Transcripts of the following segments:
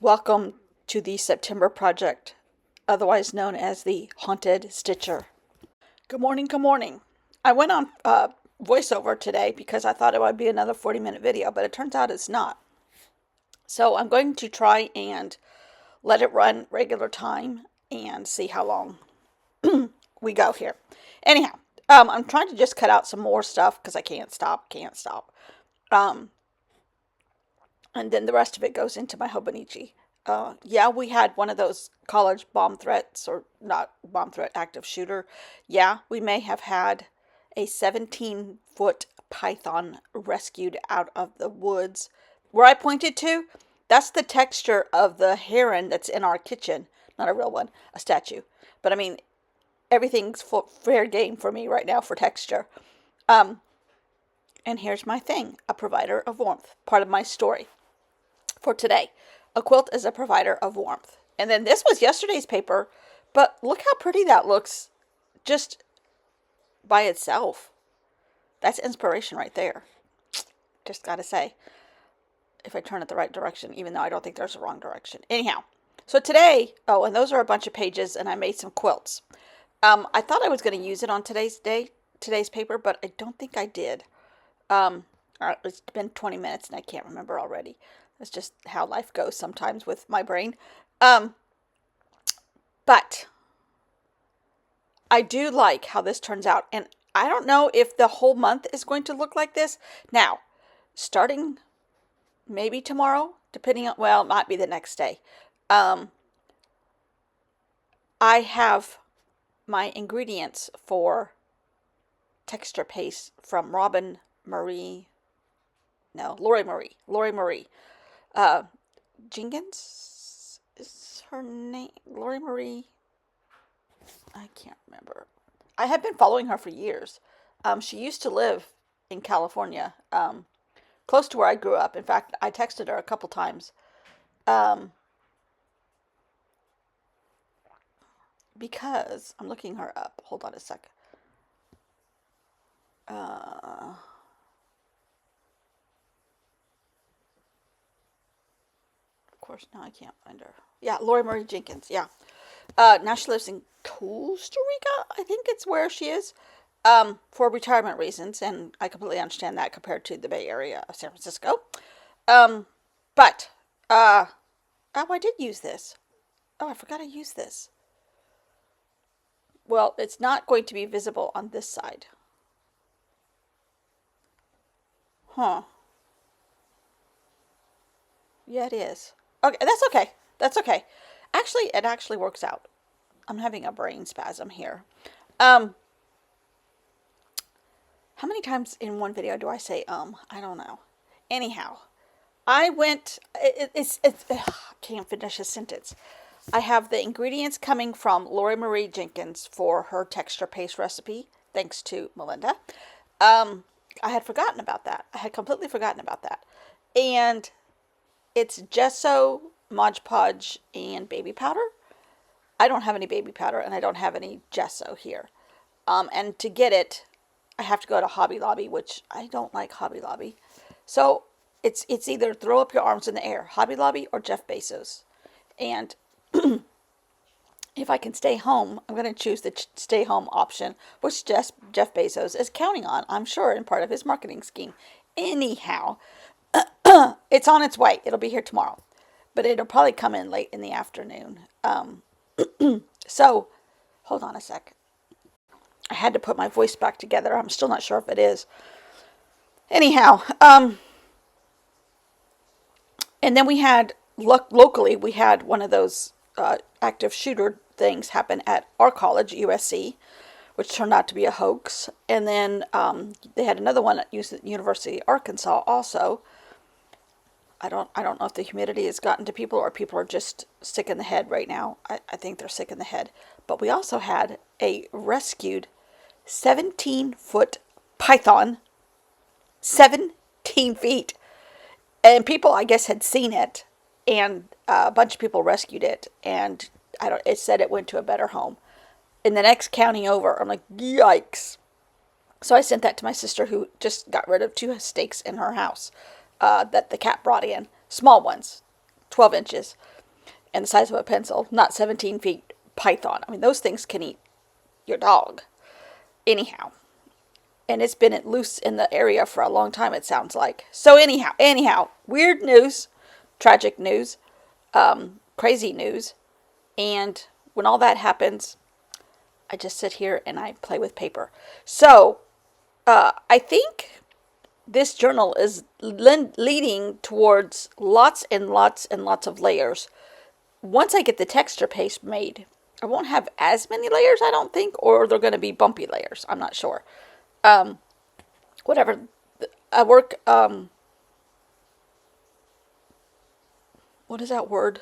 Welcome to the September Project, otherwise known as the Haunted Stitcher. Good morning, good morning. I went on voiceover today because I thought it would be another 40-minute video, but it turns out it's not. So I'm going to try and let it run regular time and see how long we go here. Anyhow, I'm trying to just cut out some more stuff because I can't stop. Um, and then the rest of it goes into my Hobonichi. Yeah, we had one of those college bomb threats, or not bomb threat, active shooter. Yeah, we may have had a 17-foot python rescued out of the woods. Where I pointed to, that's the texture of the heron that's in our kitchen. Not a real one, a statue. But I mean, everything's fair game for me right now for texture. Um, and here's my thing, a provider of warmth, part of my story for today. A quilt is a provider of warmth. And then this was yesterday's paper, but look how pretty that looks just by itself. That's inspiration right there. Just gotta say, if I turn it the right direction, even though I don't think there's a wrong direction. Anyhow, so today, and those are a bunch of pages, and I made some quilts. I thought I was going to use it on today's paper, but I don't think I did. It's been 20 minutes and I can't remember already. That's just how life goes sometimes with my brain. But I do like how this turns out. And I don't know if the whole month is going to look like this. Now, starting maybe tomorrow, depending on, well, it might be the next day. I have my ingredients for texture paste from Lori Marie. Jenkins is her name. Lori Marie. I can't remember. I have been following her for years. She used to live in California, close to where I grew up. In fact, I texted her a couple times. Because I'm looking her up. Hold on a second. Of course, now I can't find her. Yeah, Lori Marie Jenkins. Yeah. Now she lives in Costa Rica. I think it's where she is. For retirement reasons, and I completely understand that compared to the Bay Area of San Francisco. But I did use this. Oh, I forgot I used this. Well, it's not going to be visible on this side. Huh. Yeah, it is. Okay, that's okay. That's okay. Actually, it actually works out. I'm having a brain spasm here. How many times in one video do I say, I don't know. Anyhow, I went, can't finish a sentence. I have the ingredients coming from Lori Marie Jenkins for her texture paste recipe, thanks to Melinda. I had forgotten about that. I had completely forgotten about that. And it's gesso, Mod Podge, and baby powder. I don't have any baby powder, and I don't have any gesso here. And to get it, I have to go to Hobby Lobby, which I don't like Hobby Lobby. So it's either throw up your arms in the air, Hobby Lobby or Jeff Bezos. And if I can stay home, I'm going to choose the stay home option, which Jeff Bezos is counting on, I'm sure, in part of his marketing scheme. Anyhow, it's on its way. It'll be here tomorrow, but it'll probably come in late in the afternoon. So, hold on a sec. I had to put my voice back together. I'm still not sure if it is. Anyhow, and then we had, locally, we had one of those active shooter things happen at our college, USC, which turned out to be a hoax. And then they had another one at University of Arkansas also. I don't know if the humidity has gotten to people or people are just sick in the head right now. I think they're sick in the head. But we also had a rescued 17-foot python, 17 feet. And people, I guess, had seen it, and a bunch of people rescued it, and it said it went to a better home. In the next county over, I'm like, yikes. So I sent that to my sister, who just got rid of 2 steaks in her house that the cat brought in. Small ones, 12 inches. and the size of a pencil, not 17 feet python. I mean, those things can eat your dog. Anyhow, and it's been loose in the area for a long time, it sounds like. So anyhow, weird news, tragic news, crazy news. And when all that happens, I just sit here and I play with paper. So I think this journal is leading towards lots and lots and lots of layers. Once I get the texture paste made, I won't have as many layers, I don't think, or they're going to be bumpy layers. I'm not sure. Whatever. I work, what is that word?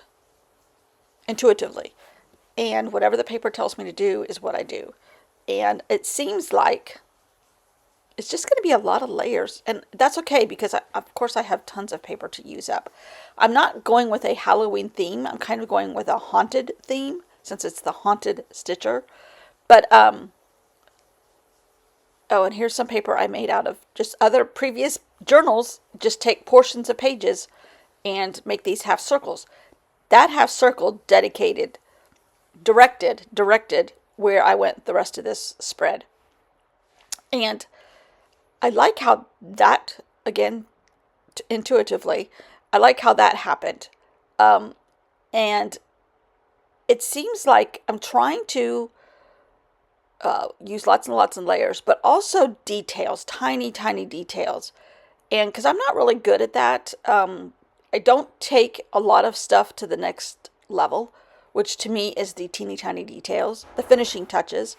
Intuitively. And whatever the paper tells me to do is what I do. And it seems like it's just going to be a lot of layers. And that's okay because, of course, I have tons of paper to use up. I'm not going with a Halloween theme. I'm kind of going with a haunted theme since it's the Haunted Stitcher. But, oh, and here's some paper I made out of just other previous journals. Just take portions of pages and make these half circles. That half circle directed where I went the rest of this spread. And I like how that, again, intuitively, I like how that happened. And it seems like I'm trying to use lots and lots of layers, but also details, tiny, tiny details. And because I'm not really good at that, I don't take a lot of stuff to the next level, which to me is the teeny tiny details, the finishing touches.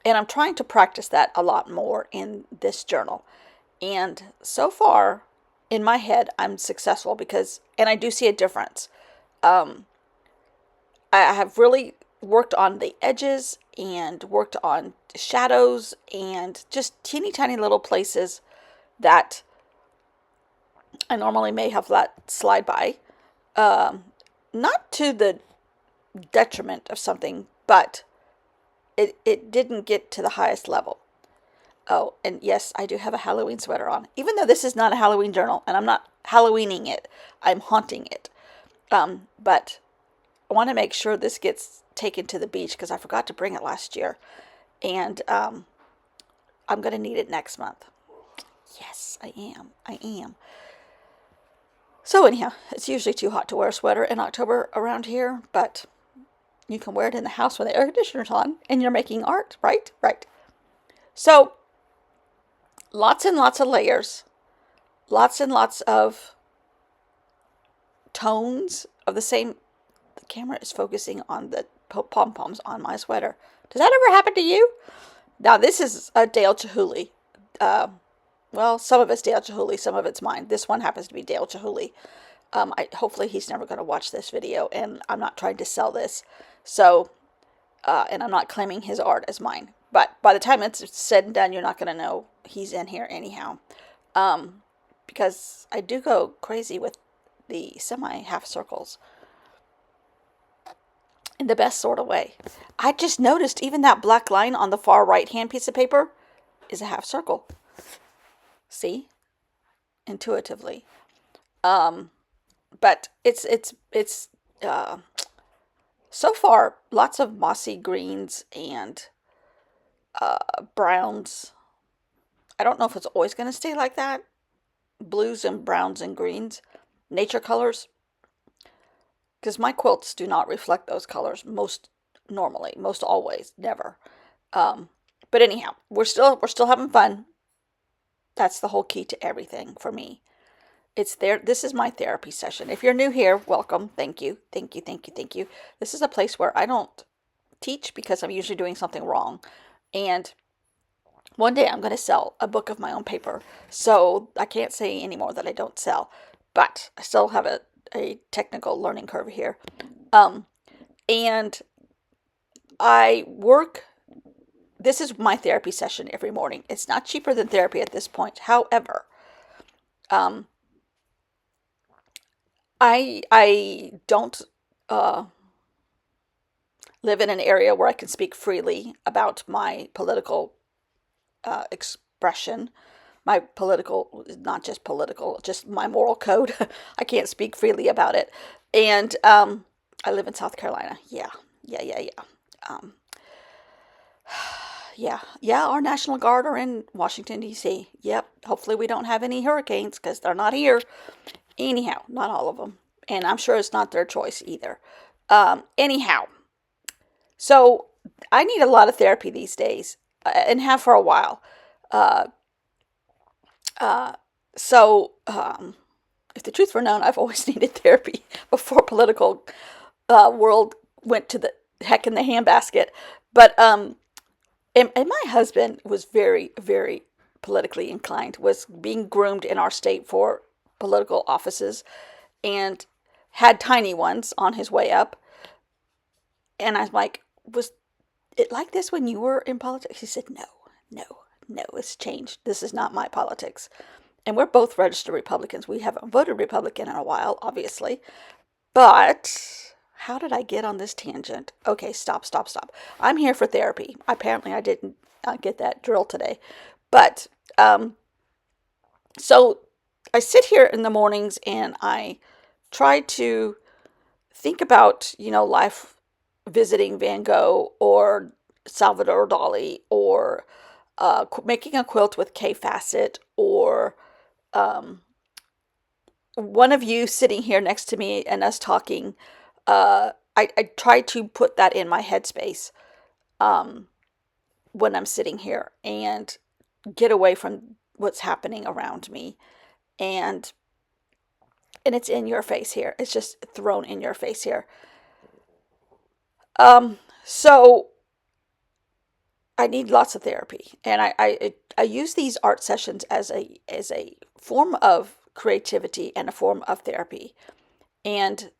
And I'm trying to practice that a lot more in this journal. And so far, in my head, I'm successful because, and I do see a difference. I have really worked on the edges and worked on shadows and just teeny tiny little places that I normally may have let slide by. Not to the detriment of something, but it didn't get to the highest level. Oh, and yes, I do have a Halloween sweater on. Even though this is not a Halloween journal, and I'm not Halloweening it, I'm haunting it. But I want to make sure this gets taken to the beach because I forgot to bring it last year. And I'm going to need it next month. Yes, I am. So anyhow, it's usually too hot to wear a sweater in October around here, but you can wear it in the house when the air conditioner's on and you're making art, right? Right. So, lots and lots of layers, lots and lots of tones of the same. The camera is focusing on the pom-poms on my sweater. Does that ever happen to you? Now, this is a Dale Chihuly. Well, some of it's Dale Chihuly, some of it's mine. This one happens to be Dale Chihuly. Hopefully he's never going to watch this video, and I'm not trying to sell this. So, and I'm not claiming his art as mine. But by the time it's said and done, you're not going to know he's in here anyhow. Because I do go crazy with the semi-half circles. In the best sort of way. I just noticed even that black line on the far right-hand piece of paper is a half circle. See? Intuitively. But it's so far lots of mossy greens and browns. I don't know if it's always going to stay like that. Blues and browns and greens. Nature colors. Because my quilts do not reflect those colors most always, never. But anyhow, we're still having fun. That's the whole key to everything for me. It's there. This is my therapy session. If you're new here, welcome. Thank you. This is a place where I don't teach because I'm usually doing something wrong. And one day I'm going to sell a book of my own paper. So I can't say anymore that I don't sell. But I still have a technical learning curve here. And I work, this is my therapy session every morning. It's not cheaper than therapy at this point. However, I don't live in an area where I can speak freely about my political expression. My political, not just political, just my moral code. I can't speak freely about it. And I live in South Carolina. Yeah, yeah. Um, yeah. Our National Guard are in Washington, D.C. Yep. Hopefully, we don't have any hurricanes because they're not here. Anyhow, not all of them. And I'm sure it's not their choice either. Anyhow, so I need a lot of therapy these days and have for a while. Uh, uh, so, if the truth were known, I've always needed therapy before political world went to the heck in the handbasket. But and my husband was very, very politically inclined, was being groomed in our state for political offices, and had tiny ones on his way up. And I was like, was it like this when you were in politics? He said, no, no, no, it's changed. This is not my politics. And we're both registered Republicans. We haven't voted Republican in a while, obviously. But how did I get on this tangent? Okay, stop. I'm here for therapy. Apparently, I didn't get that drill today. But so I sit here in the mornings and I try to think about, life visiting Van Gogh or Salvador Dali or making a quilt with Kay Fassett or um, one of you sitting here next to me and us talking. I try to put that in my headspace um, when I'm sitting here and get away from what's happening around me. And it's in your face here. It's just thrown in your face here. So I need lots of therapy, and I use these art sessions as a form of creativity and a form of therapy. And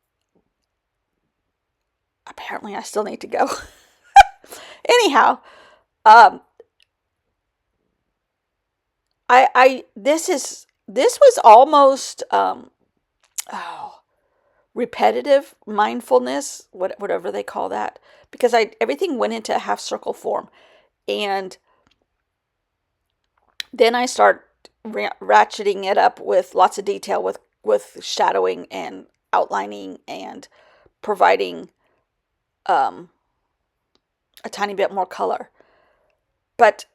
apparently, I still need to go. Anyhow, um, I this was almost oh, repetitive mindfulness, whatever they call that, because I everything went into a half circle form, and then I start ratcheting it up with lots of detail with shadowing and outlining and providing um, a tiny bit more color. But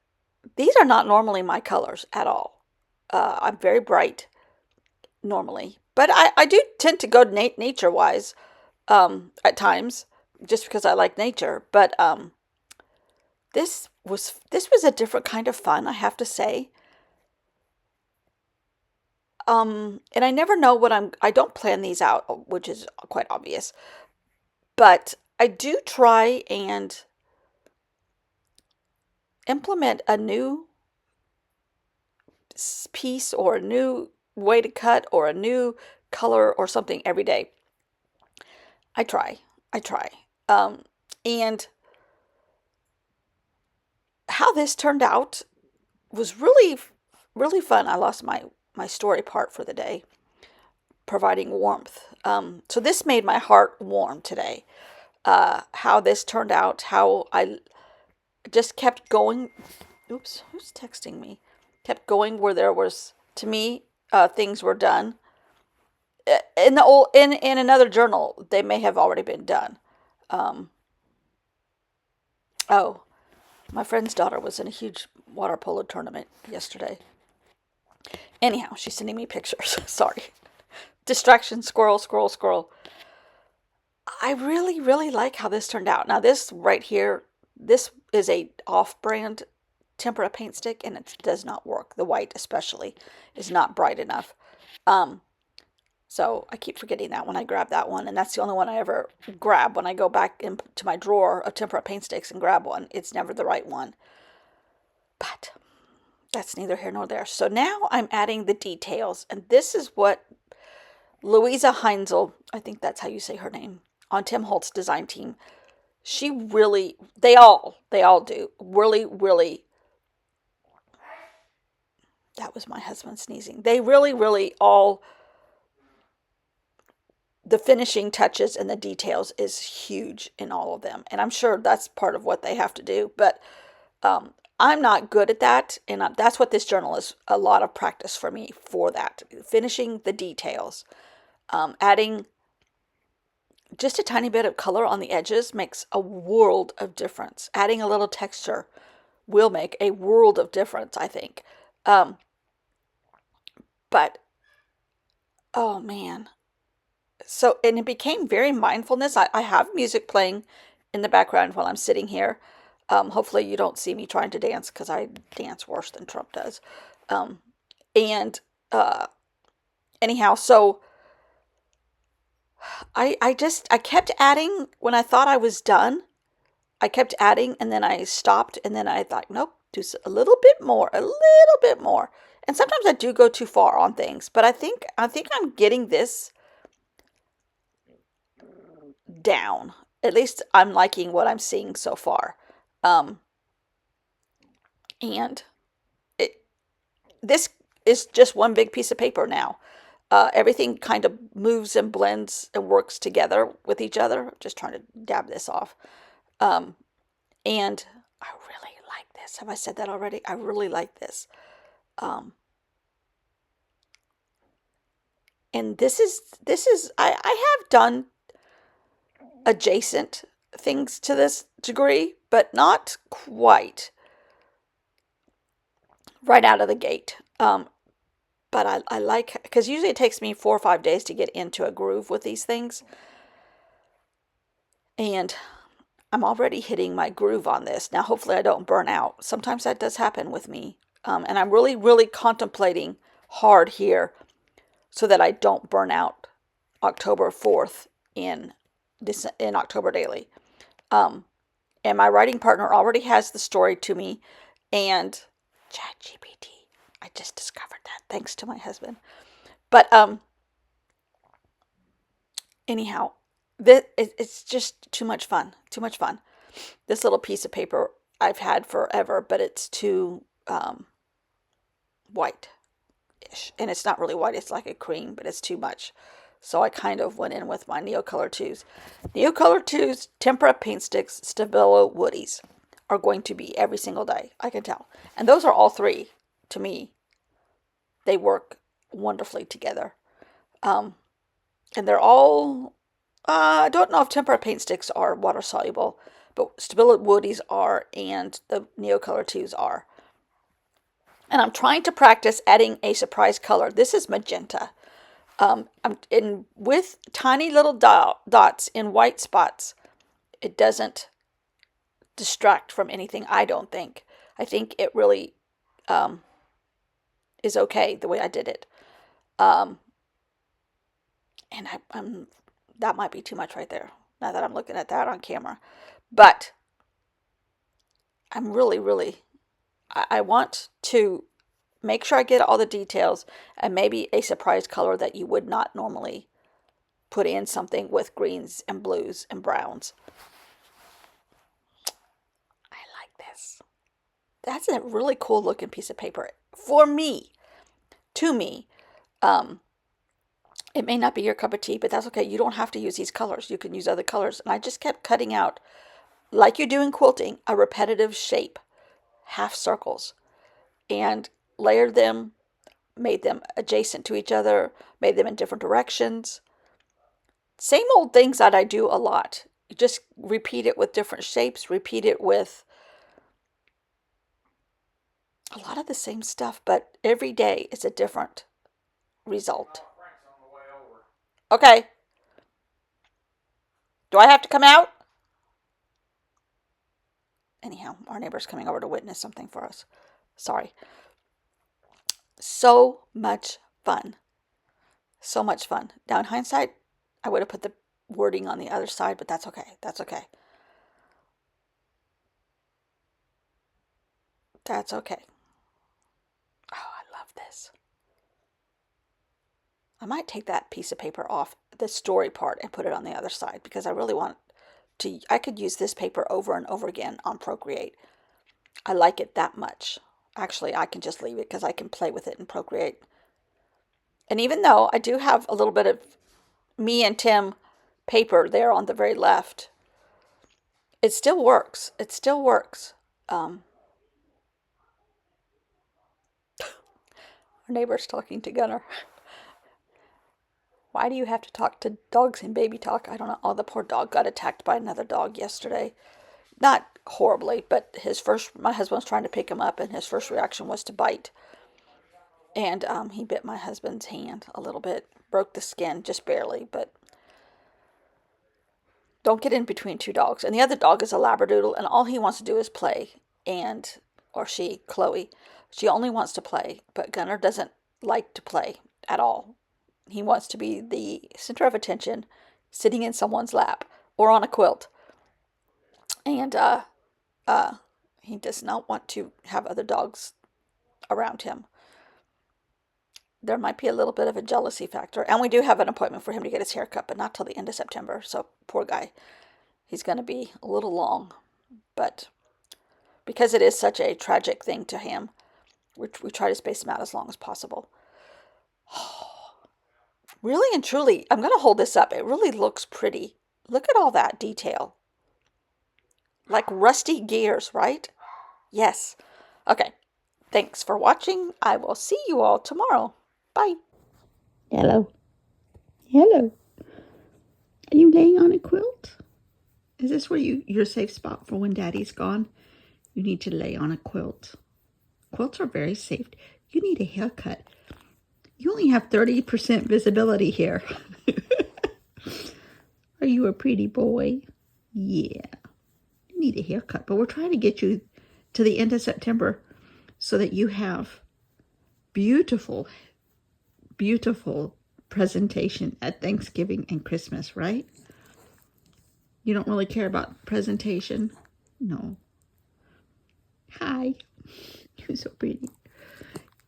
these are not normally my colors at all. I'm very bright normally, but I do tend to go nature wise at times just because I like nature. But this was a different kind of fun, I have to say. And I never know what I don't plan these out, which is quite obvious. But I do try and implement a new piece or a new way to cut or a new color or something every day. I try. I try. And how this turned out was really, really fun. I lost my story part for the day, providing warmth. So this made my heart warm today. How this turned out, how I just kept going. Oops, who's texting me? Kept going where there was, to me, things were done. In the old, in another journal, they may have already been done. Um, oh, my friend's daughter was in a huge water polo tournament yesterday. Anyhow, she's sending me pictures. Sorry. Distraction, squirrel. I really, really like how this turned out. Now, this right here, this is a off-brand tempera paint stick, and it does not work. The white, especially, is not bright enough. Um, so I keep forgetting that when I grab that one, and that's the only one I ever grab when I go back into my drawer of tempera paint sticks and grab one. It's never the right one. But that's neither here nor there. So now I'm adding the details, and this is what Louisa Heinzel, I think that's how you say her name, on Tim Holt's design team. She really, they all do, really, really, that was my husband sneezing. They really, really all, the finishing touches and the details is huge in all of them. And I'm sure that's part of what they have to do. But I'm not good at that. And that's what this journal is, a lot of practice for me for that. Finishing the details. Adding just a tiny bit of color on the edges makes a world of difference. Adding a little texture will make a world of difference, I think. Um, but oh man. So, and it became very mindfulness. I have music playing in the background while I'm sitting here. Hopefully you don't see me trying to dance because I dance worse than Trump does. Um, and uh, anyhow, so I kept adding when I thought I was done. I kept adding and then I stopped and then I thought, nope, a little bit more, a little bit more. And sometimes I do go too far on things, but I think I'm getting this down. At least I'm liking what I'm seeing so far. Um, and it, this is just one big piece of paper now. Everything kind of moves and blends and works together with each other. I'm just trying to dab this off. Um, and I really like this. Have I said that already? I really like this. Um, and this is I have done adjacent things to this degree, but not quite right out of the gate. But I like, because usually it takes me 4 or 5 days to get into a groove with these things. And I'm already hitting my groove on this. Now, hopefully I don't burn out. Sometimes that does happen with me. And I'm really, really contemplating hard here so that I don't burn out October 4th in in October Daily. Um, and my writing partner already has the story to me, and ChatGPT. I just discovered that thanks to my husband. But anyhow, it's just too much fun. Too much fun. This little piece of paper I've had forever, but it's too white-ish, and it's not really white. It's like a cream, but it's too much. So I kind of went in with my Neocolor 2s. Neocolor 2s, Tempera Paint Sticks, Stabilo Woodies are going to be every single day. I can tell. And those are all three, to me. They work wonderfully together. Um, and they're all, I don't know if Tempera Paint Sticks are water soluble, but Stabilo Woodies are, and the Neocolor 2s are. And I'm trying to practice adding a surprise color. This is magenta. I'm in with tiny little dots in white spots. It doesn't distract from anything, I don't think. I think it really um, is okay the way I did it. Um, and I'm that might be too much right there. Now that I'm looking at that on camera, but I'm really, really. I want to make sure I get all the details and maybe a surprise color that you would not normally put in something with greens and blues and browns. I like this. That's a really cool looking piece of paper for me. To me, um, it may not be your cup of tea, but that's okay. You don't have to use these colors. You can use other colors. And I just kept cutting out, like you do in quilting, a repetitive shape, half circles, and layered them, made them adjacent to each other, made them in different directions. Same old things that I do a lot. You just repeat it with different shapes, repeat it with a lot of the same stuff, but every day is a different result. Okay. Do I have to come out? Anyhow, our neighbor's coming over to witness something for us. Sorry. So much fun. So much fun. Now, in hindsight, I would have put the wording on the other side, but that's okay. That's okay. That's okay. Oh, I love this. I might take that piece of paper off the story part and put it on the other side because I really want to. I could use this paper over and over again on Procreate. I like it that much. Actually, I can just leave it because I can play with it in Procreate. And even though I do have a little bit of me and Tim paper there on the very left, it still works. It still works. Our neighbor's talking to Gunner. Why do you have to talk to dogs in baby talk? I don't know. Oh, the poor dog got attacked by another dog yesterday. Not horribly, but my husband was trying to pick him up, and his first reaction was to bite. And he bit my husband's hand a little bit, broke the skin just barely, but don't get in between two dogs. And the other dog is a Labradoodle, and all he wants to do is play. Or she, Chloe, she only wants to play, but Gunnar doesn't like to play at all. He wants to be the center of attention, sitting in someone's lap or on a quilt. And he does not want to have other dogs around him. There might be a little bit of a jealousy factor. And we do have an appointment for him to get his hair cut, but not till the end of September. So, poor guy. He's going to be a little long. But because it is such a tragic thing to him, we try to space him out as long as possible. Really and truly, I'm going to hold this up. It really looks pretty. Look at all that detail. Like rusty gears, right? Yes. Okay. Thanks for watching. I will see you all tomorrow. Bye. Hello. Hello. Are you laying on a quilt? Is this where your safe spot for when Daddy's gone? You need to lay on a quilt. Quilts are very safe. You need a haircut. You only have 30% visibility here. Are you a pretty boy? Yeah. You need a haircut, but we're trying to get you to the end of September so that you have beautiful presentation at Thanksgiving and Christmas, right? You don't really care about presentation? No. Hi. You're so pretty.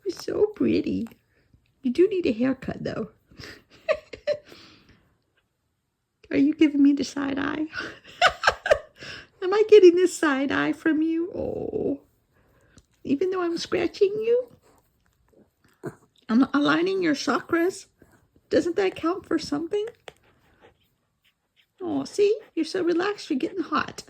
You're so pretty. You do need a haircut, though. Are you giving me the side eye? Am I getting this side eye from you? Oh. Even though I'm scratching you? I'm aligning your chakras. Doesn't that count for something? Oh, see? You're so relaxed, you're getting hot.